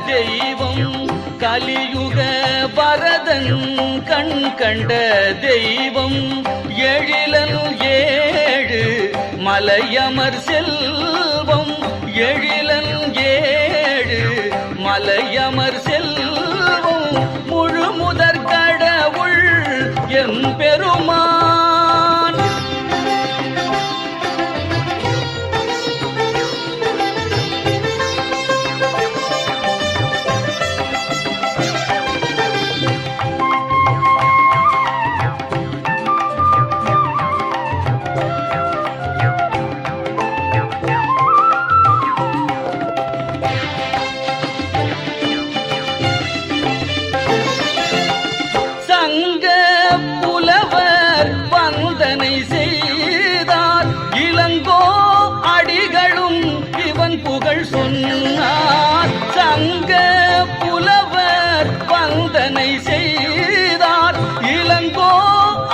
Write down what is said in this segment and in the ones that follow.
தெய்வம் கலியுக வரதன் கண் கண்ட தெய்வம் எழிலன் ஏழு மலையமர் செல்வம் எழிலன் ஏழு மலையமர் செல்வம் முழு முதற் கடவுள் எம் பெருமான் புகழ் சொன்னார் சங்க புலவர் வந்தனை செய்தார் இளங்கோ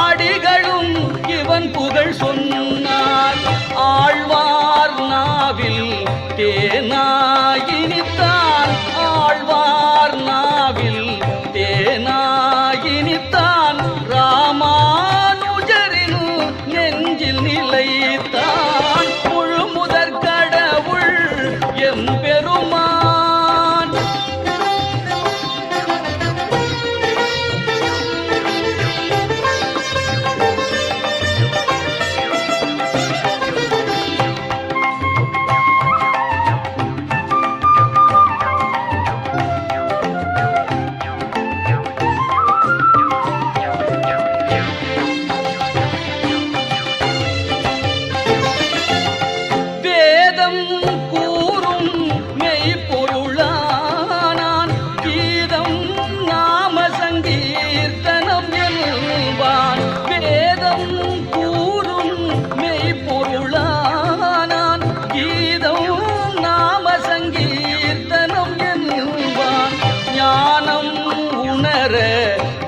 அடிகளும் இவன் புகழ் சொன்னார் ஆழ்வார் நாவில் தேனாயினித்தான் ஆழ்வார் நாவில் தேனாயினித்தான் ராமானுஜரின் நெஞ்சில் நிலைத்தான் முழு முதற் எம் பெருமான்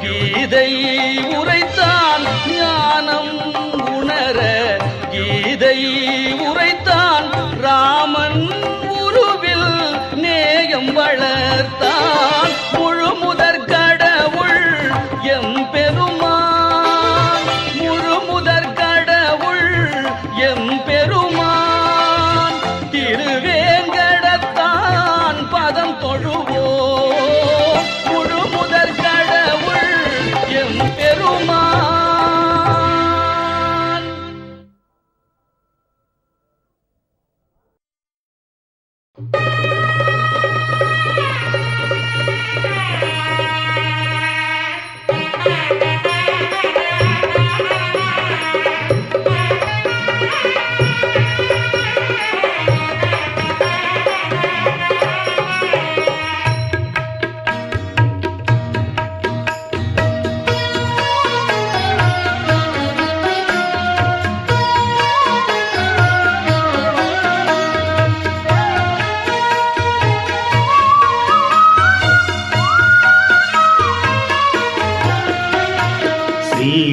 கீதை உரைத்தான் ஞானம் உணர கீதை உரைத்தான் ராமன் உருவில் நேயம் வளர்த்தான் முழு முதற் கடவுள் எம் பெருமான் முழு முதற் கடவுள் எம் பெருமான் திருவேங்கடத்தான் பதம் தொழுவோம் முழு முதற் கடவுள் எம் பெருமான்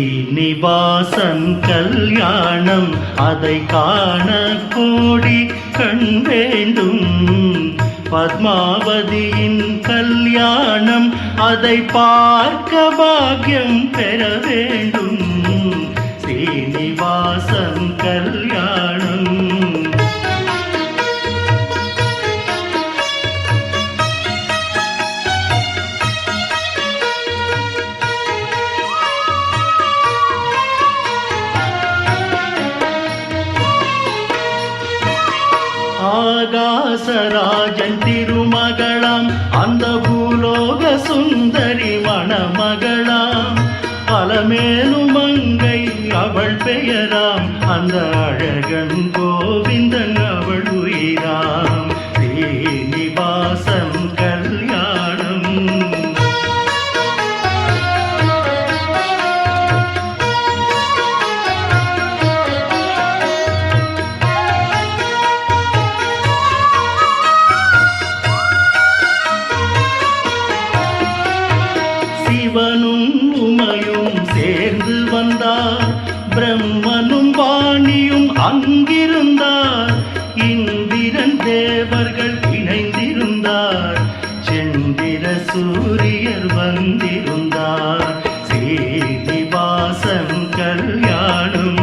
ஸ்ரீனிவாசன் கல்யாணம் அதை காண கோடி கண் வேண்டும். பத்மாவதியின் கல்யாணம் அதை பார்க்க பாக்கியம் பெற வேண்டும். ஸ்ரீனிவாசன் கல்யாணம் ஆகாசராஜன் திருமகளாம் அந்த பூலோக சுந்தரி மணமகளாம் அலமேலும் மங்கை அவள் பெயராம் அந்த அழகன் கோவிந்தன் அவள் உயிராம். ஸ்ரீனிவாசன் கல்யாணம் சிவனும் உமையும் சேர்ந்து வந்தார். பிரம்மனும் வாணியும் அங்கிருந்தார். இந்திரன் தேவர்கள் இணைந்திருந்தார். சந்திர சூரியர் வந்திருந்தார் ஸ்ரீனிவாசன் கல்யாணம்.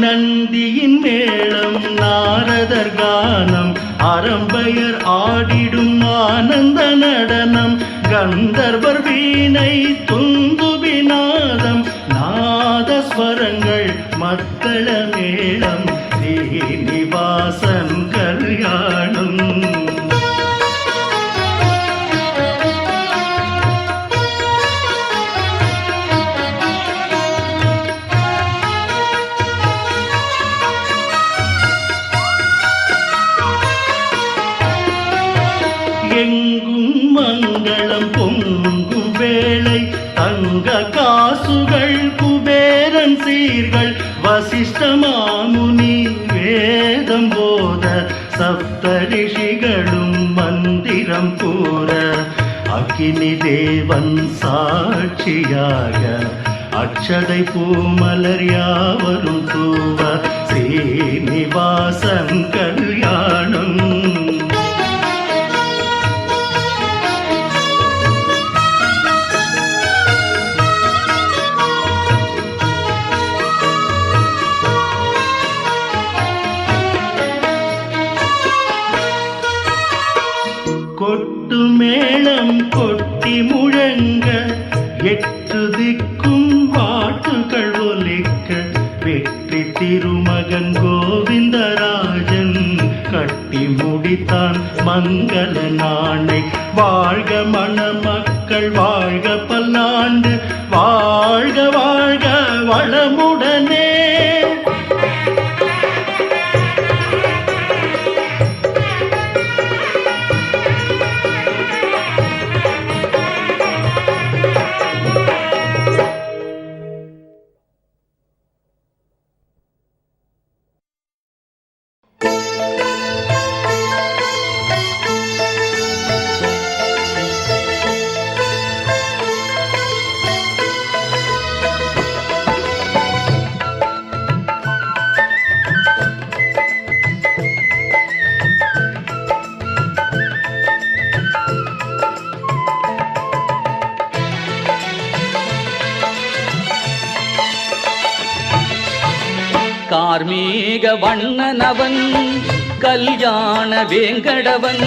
நந்தியின் மேளம் நாரதர் கானம் அரம்பையர் ஆடிடும் ஆனந்த நடனம் கந்தர்வர் வீணை துந்துபிநாதம் நாதஸ்வரங்கள் மத்தள மேளம் ஸ்ரீனிவாசன் கல்யாணம். எங்கும் மங்களம் பொங்கும் வேளை தங்க காசுகள் குபேரன் சீர்கள் வசிஷ்ட மாமுனி வேதம் போத சப்தரிஷிகளும் மந்திரம் கூற அக்கினி தேவன் சாட்சியாக அக்ஷதை பூமலர் யாவரும் தூவ ஸ்ரீனிவாசன் கல்யாணம். கொட்டு மேளம் கொட்டி முழங்க எட்டு திக்கும் பாட்டுகள் ஒலிக்க வெற்றி திருமகன் கோவிந்தராஜன் கட்டி முடித்தான் மங்கள நாளை. வாழ்க மணமக்கள் வாழ்க பல்லாண்டு வாழ்க வாழ்க வளமுடனே. கார்மீக வண்ணனவன் கல்யாண வேங்கடவன்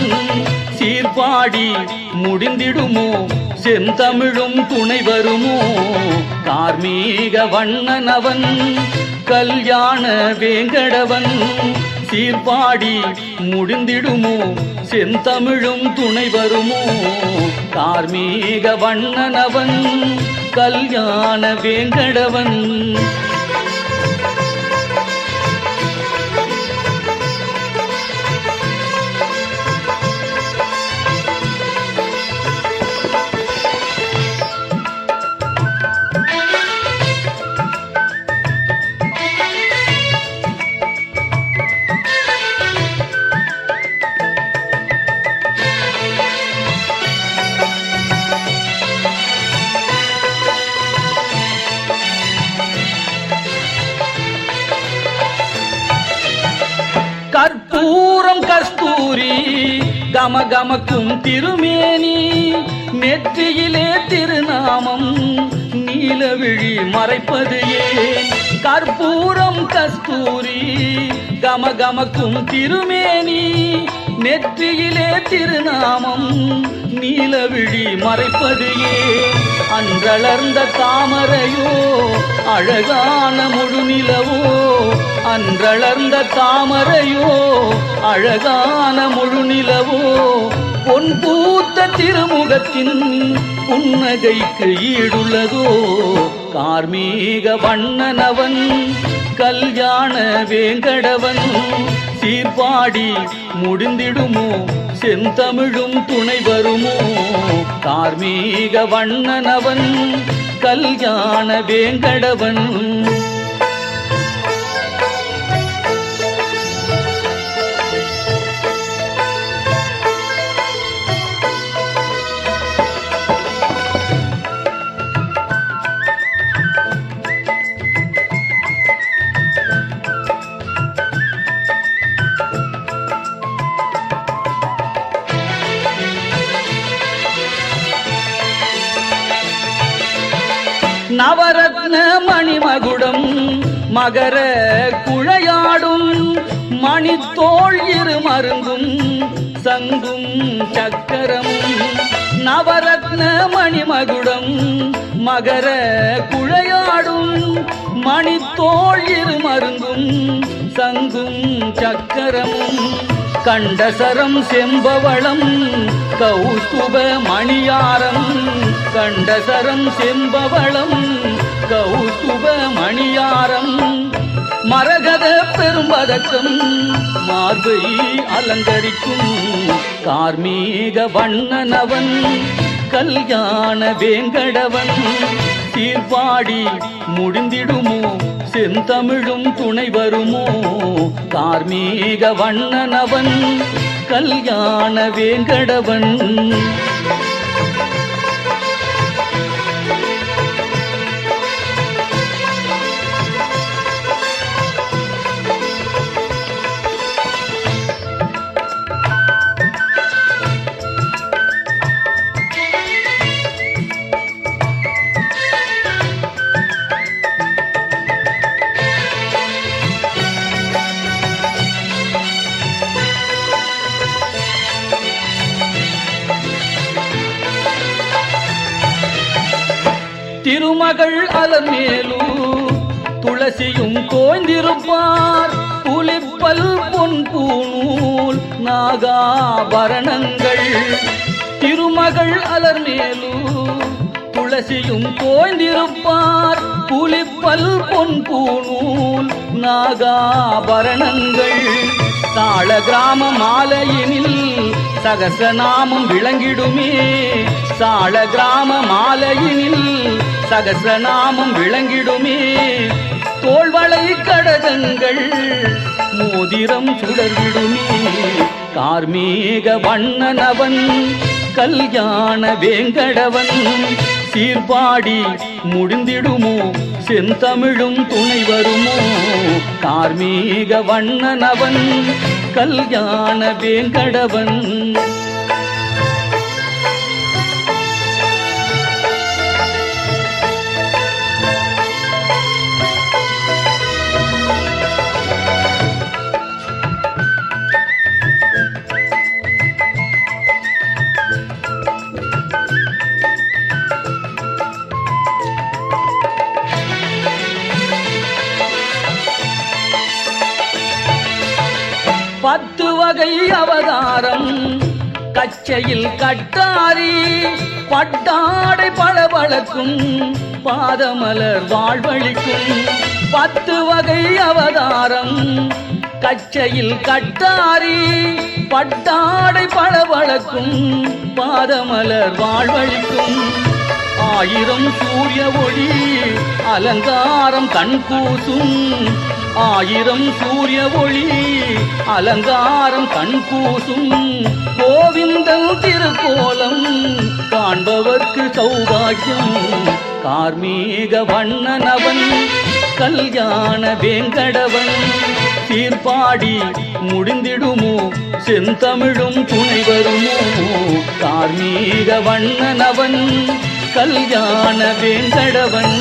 சீர்பாடி முடிந்திடுமோ செந்தமிழும் துணை வருமோ. கார்மீக வண்ணனவன் கல்யாண வேங்கடவன் சீர்பாடி முடிந்திடுமோ செந்தமிழும் துணை வருமோ. கார்மீக வண்ணனவன் கல்யாண வேங்கடவன். கற்பூரம் கஸ்தூரி கமகமக்கும் திருமேனி நெற்றியிலே திருநாமம் நீலவிழி மறைப்பது ஏன். கற்பூரம் கஸ்தூரி கமகமக்கும் திருமேனி நெற்றியிலே திருநாமம் நீலவிழி மறைப்பது ஏன். அன்றளர்ந்த தாமரையோ அழகான முழுநிலவோ அன்றளர்ந்த தாமரையோ அழகான முழுநிலவோ பொன் பூத்த திருமுகத்தின் புன்னகைக்கு ஈடுள்ளதோ. கார்மீக வண்ணனவன் கல்யாண வேங்கடவன் சீர்பாடி முடிந்திடுமோ செந்தமிழும் துணை வருமோ. கார்மீக வண்ணனவன் கல்யாண வேங்கடவன். நவரத்ன மணிமகுடம் மகர குழையாடும் மணித்தோள் இரு மருங்கும் சங்கும் சக்கரமும் நவரத்ன மணிமகுடம் மகர குழையாடும் மணித்தோள் இரு மருங்கும் சங்கும் சக்கரமும் கண்டசரம் செம்பவளம் கௌஸ்துப மணியாரம் கண்டசரம் செம்பவளம் கௌஸ்துப மணியாரம் மரகத பெரும்பதக்கம் மார்பை அலங்கரிக்கும் கார்மீக வண்ணனவன் கல்யாண வேங்கடவன் சீர்பாடி முடிந்திடுமோ செந்தமிழும் துணை வருமோ கார்மீக வண்ணனவன் கல்யாண வேங்கடவன் திருமகள் அலமேலு துளசியும் தோய்ந்திருப்பார் புலிப்பல் பொன் பூநூல் நாகாபரணங்கள் திருமகள் அலர்மேலு துளசியும் தோய்ந்திருப்பார் புலிப்பல் பொன் பூநூல் நாகாபரணங்கள் தாள கிராம மாலையினில் சகசநாமம் விளங்கிடுமே சாள கிராம மாலையினில் சகசநாமம் விளங்கிடுமே தோள்வளை கடகங்கள் மோதிரம் சுடர்விடுமே கார்மீக வண்ணனவன் கல்யாண வேங்கடவன் சீர்பாடி முடிந்திடுமோ செந்தமிழும் துணை வருமோ கார்மீக வண்ணனவன் கல்யாண வேங்கடவன் பத்து வகை அவதாரம் கச்சையில் கட்டாரி பட்டாடை பளபளக்கும் பாதமலர் வாழ்வழிக்கும் பத்து வகை அவதாரம் கச்சையில் கட்டாரி பட்டாடை பளபளக்கும் பாதமலர் வாழ்வழிக்கும் ஆயிரம் சூரிய ஒளி அலங்காரம் கண் கூசும் ஆயிரம் சூரிய ஒளி அலங்காரம் கண் கூசும் கோவிந்தன் திருக்கோலம் காண்பவர்க்கு சௌபாக்கியம் கார்மீக வண்ணனவன் கல்யாண வேங்கடவன் சீர்பாடி முடிந்திடுமோ செந்தமிழும் துணை வருமோ கார்மீக வண்ணனவன் கல்யாண வேங்கடவன்